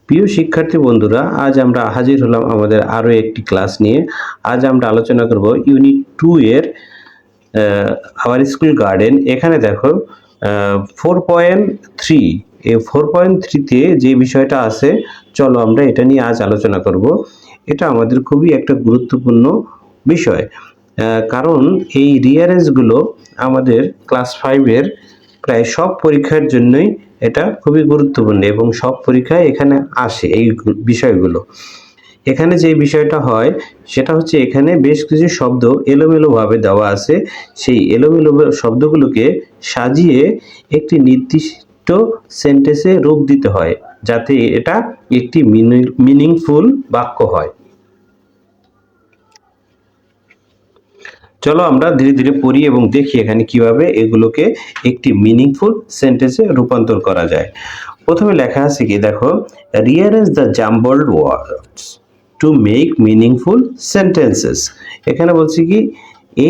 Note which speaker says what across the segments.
Speaker 1: প্রিয় শিক্ষার্থী বন্ধুরা, আজ আমরা হাজির হলাম আমাদের আরো একটি ক্লাস নিয়ে। আজ আমরা আলোচনা করব ইউনিট 2 এর আওয়ার স্কুল গার্ডেন। এখানে দেখো 4.3, এই 4.3 তে যে বিষয়টা আছে, চলো আমরা এটা নিয়ে আজ আলোচনা করব। এটা আমাদের খুবই একটা গুরুত্বপূর্ণ বিষয়, কারণ এই রিয়ারেঞ্জগুলো আমাদের ক্লাস 5 এর প্রায় সব পরীক্ষার জন্যই এটা খুবই গুরুত্বপূর্ণ এবং সব পরীক্ষায় এখানে আসে এই বিষয়গুলো। এখানে যে বিষয়টা হয় সেটা হচ্ছে, এখানে বেশ কিছু শব্দ এলোমেলোভাবে দেওয়া আছে। সেই এলোমেলো শব্দগুলোকে সাজিয়ে একটি নির্দিষ্ট সেন্টেন্সে রূপ দিতে হয়, যাতে এটা একটি মিনিংফুল বাক্য হয়। চলো আমরা ধীরে ধীরে পড়ি এবং দেখি এখানে কিভাবে এগুলোকে একটি মিনিংফুল সেন্টেন্সে রূপান্তর করা যায়। প্রথমে লেখা আছে কি দেখো, rearrange the jumbled words to make meaningful sentences. এখানে বলছি কি,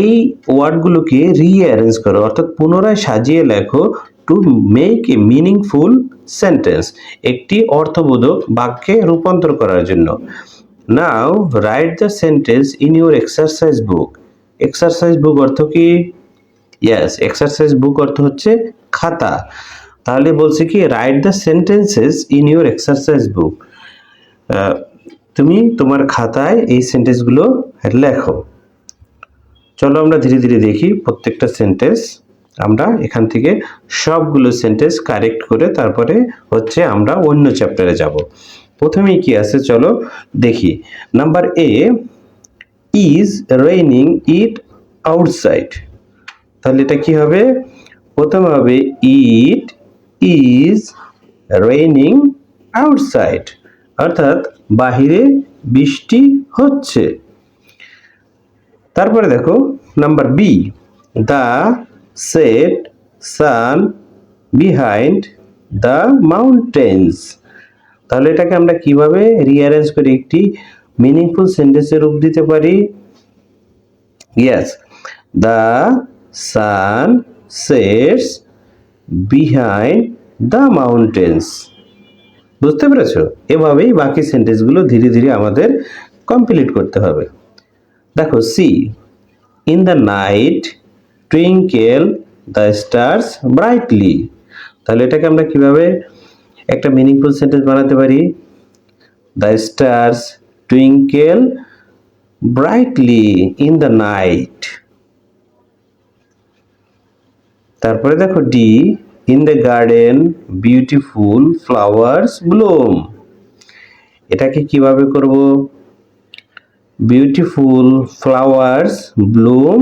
Speaker 1: এই ওয়ার্ডগুলোকে রিঅ্যারেঞ্জ করো, অর্থাৎ পুনরায় সাজিয়ে লেখো, to make a meaningful sentence, একটি অর্থবোধক বাক্যে রূপান্তর করার জন্য। Now write the sentence in your exercise book. Exercise book অর্থ কি? ইয়েস, এক্সারসাইজ বুক অর্থ হচ্ছে খাতা। তাহলে বলছে কি, write the sentences in your exercise বুক, তুমি তোমার খাতায় এই সেন্টেন্সগুলো লেখো। চলো আমরা ধীরে ধীরে দেখি প্রত্যেকটা সেন্টেন্স। আমরা এখান থেকে সবগুলো সেন্টেন্স কারেক্ট করে তারপরে হচ্ছে আমরা অন্য চ্যাপ্টারে যাব। প্রথমেই কি আছে চলো দেখি। Number A, is raining eat outside. তাহলে এটা কি হবে? প্রথমে হবে ইট ইজ রেইনিং আউটসাইড, অর্থাৎ বাহিরে বৃষ্টি হচ্ছে। তারপরে দেখো number B, the set sun behind the mountains. তাহলে এটাকে আমরা কিভাবে রিঅ্যারেঞ্জ করে একটি মিনিংফুল সেন্টেন্সে রূপ দিতে পারি? Yes, the sun sets behind the mountains. বুঝতে পেরেছো? এভাবেই বাকি সেন্টেন্সগুলো ধীরে ধীরে আমাদের কমপ্লিট করতে হবে। দেখো C, in the night twinkle the stars brightly. তাহলে এটাকে আমরা কিভাবে একটা মিনিংফুল সেন্টেন্স বানাতে পারি? The stars twinkle brightly in the night. তারপরে দেখো D, in the garden beautiful flowers bloom. এটাকে কিভাবে করব? Beautiful flowers bloom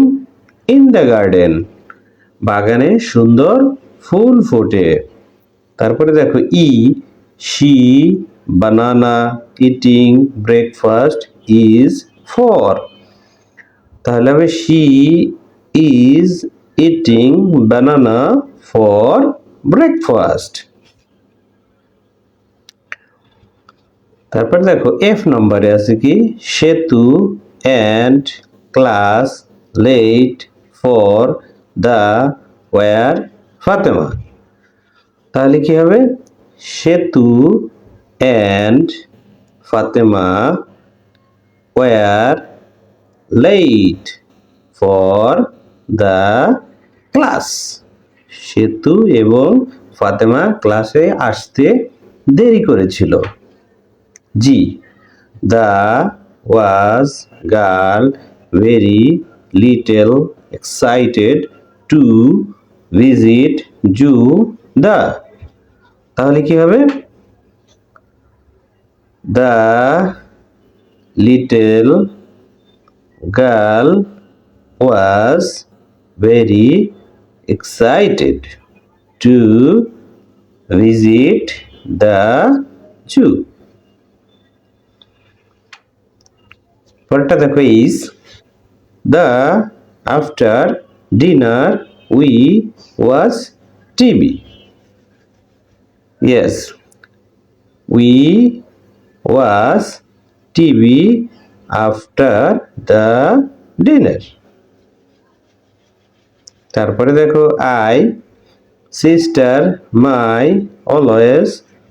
Speaker 1: in the garden, বাগানে সুন্দর ফুল ফোটে। তারপরে দেখো E, she banana eating breakfast is for. তাহলে হবে she is eating banana for breakfast. তারপর দেখো এফ নম্বরে আছে কি, Setu and class late for the were Fatema. তাহলে কি হবে? Setu and Fatema were late for the class. Setu এবং ফাতেমা ক্লাসে আসতে দেরি করেছিল। G, the was girl very little excited to visit zoo the. তাহলে কি হবে? The little girl was very excited to visit the zoo. পরেরটা দেখো is, the after dinner we watch TV. Yes, we watch TV after the dinner. তারপরে দেখো I, sister my always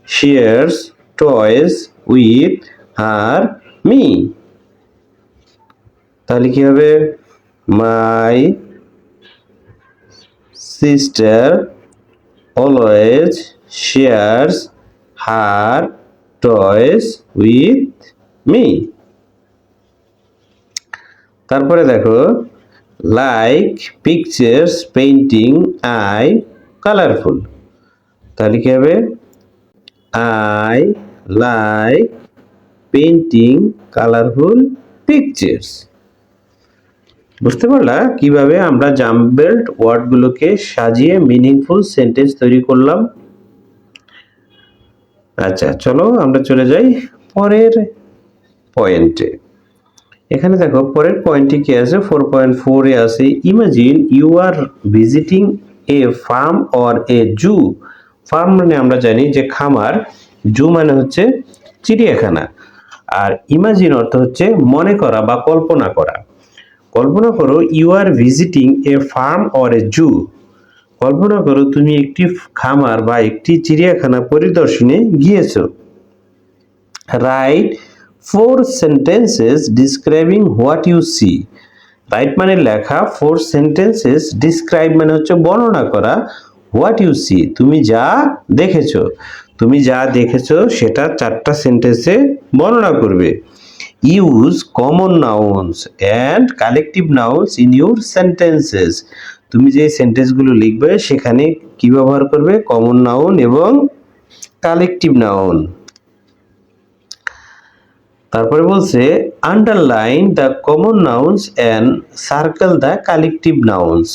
Speaker 1: shares toys with her me. তাহলে কি হবে? My sister always shares her toys with me. তারপরে দেখো, like pictures painting I colourful. তাহলে কি হবে? I like painting colourful pictures. বুঝতে পারলা কিভাবে আমরা জাম্বলড ওয়ার্ডগুলোকে সাজিয়ে মিনিংফুল সেন্টেন্স তৈরি করলাম? আচ্ছা, চলো আমরা চলে যাই পরের পয়েন্টে। এখানে দেখো পরের পয়েন্টটি কি আছে? 4.4 এ আছে, imagine you are visiting a farm or a zoo. Farm মানে আমরা জানি যে খামার, জু মানে হচ্ছে চিড়িয়াখানা। আর ইমাজিন অর্থ হচ্ছে মনে করা বা কল্পনা করা। কল্পনা করো you are visiting a farm or a zoo. কল্পনা করো তুমি একটি খামার বা একটি চিড়িয়াখানা পরিদর্শনে গিয়েছো। Write 4 sentences describing what you see. Write মানে লেখা, 4 sentences describe মানে হচ্ছে বর্ণনা করা, what you see তুমি যা দেখেছো। তুমি যা দেখেছো সেটা 4টা সেন্টেন্সে বর্ণনা করবে। Use common nouns and collective nouns in your sentences. তুমি যে সেন্টেন্সগুলো লিখবে সেখানে কি ব্যবহার করবে? কমন নাউন এবং কালেকটিভ নাউন। তারপরে বলছে underline the common nouns and circle the collective nouns.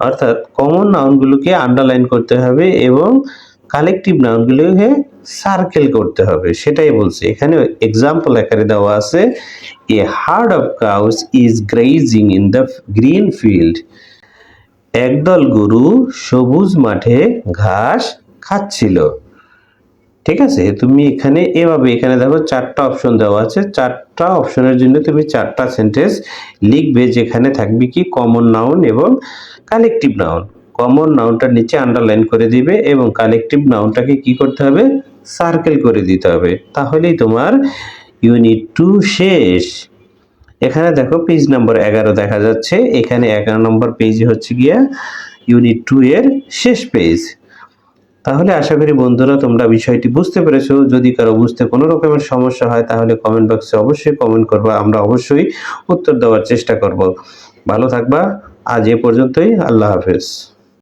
Speaker 1: অর্থাৎ কমন নাউনগুলোকে আন্ডারলাইন করতে হবে এবং কালেকটিভ নাউনগুলোকে সার্কেল করতে হবে, সেটাই বলছে। এখানে এক্সাম্পল আকারে দেওয়া আছে, a herd of cows is grazing in the green field. একদল গরু সবুজ মাঠে ঘাস খাচ্ছিল। ঠিক আছে, তুমি এখানে এভাবে এখানে দেখো 4টা অপশন দেওয়া আছে, 4টা অপশনের জন্য তুমি 4টা সেন্টেন্স লিখবে, যেখানে থাকবে কি কমন নাউন এবং কালেকটিভ নাউন। কমন নাউনটার নিচে আন্ডারলাইন করে দিবে এবং কালেকটিভ নাউনটাকে কি করতে হবে? সার্কেল করে দিতে হবে, তাহলেই তোমার ইউনিট 2 শেষ। এখানে দেখো পেজ নাম্বার 11 দেখা যাচ্ছে। এখানে 11 নম্বর পেজে হচ্ছে গিয়া ইউনিট 2 এর শেষ পেজ। তাহলে আশা করি বন্ধুরা তোমরা বিষয়টি বুঝতে পেরেছো। যদি কারো বুঝতে কোনো রকমের সমস্যা হয় তাহলে কমেন্ট বক্সে অবশ্যই কমেন্ট করবা, আমরা অবশ্যই উত্তর দেওয়ার চেষ্টা করব। ভালো থাকবা। আজ এ পর্যন্তই। আল্লাহ হাফেজ।